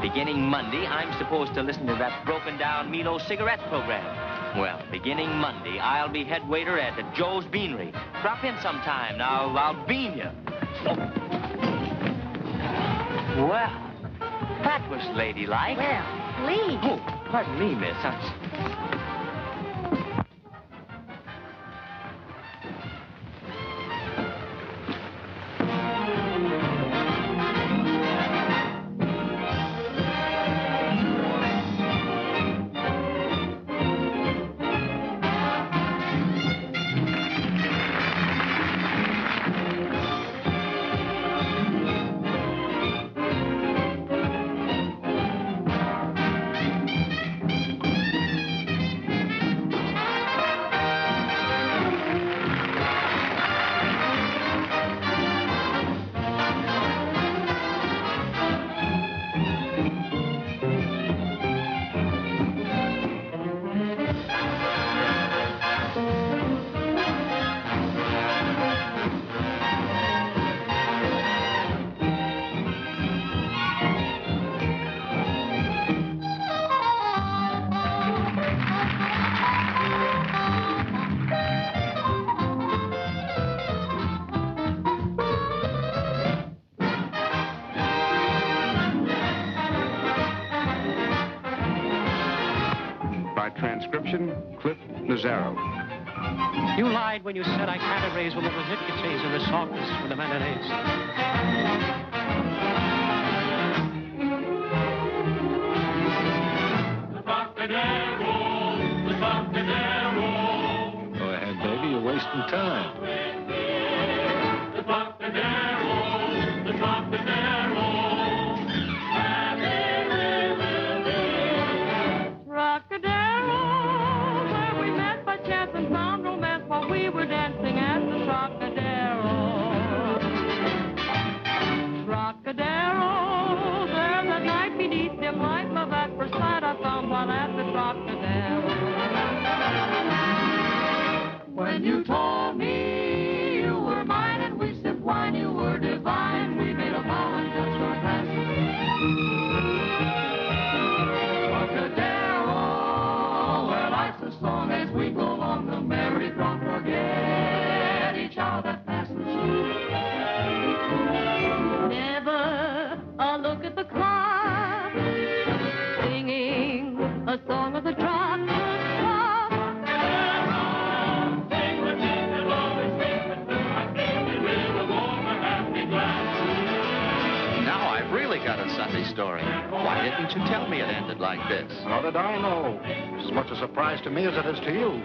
Beginning Monday, I'm supposed to listen to that broken-down Melo cigarette program. Well, beginning Monday, I'll be head waiter at Joe's Beanery. Drop in sometime. Now, I'll bean you. Well, that was ladylike. Well, please. Oh, pardon me, miss. Transcription, Cliff Nazaro. You lied when you said I cabarets with little hickeys in the softness for the matinees. Go ahead, baby. You're wasting time. Trocadero, where we met by chance and found romance while we were dancing at the Trocadero. Trocadero, there that night beneath dim light, love at first sight I found while at the Trocadero. When you told me you were mine and we sipped wine, you were divine. We made a vow and touched our glasses. Trocadero, where life's a song as we go along the merry drum. Forget each hour that passes. Never a look at the clock, singing a song of the Trocadero. Now I've really got a Sunday story. Why didn't you tell me it ended like this? How did I know? It's as much a surprise to me as it is to you.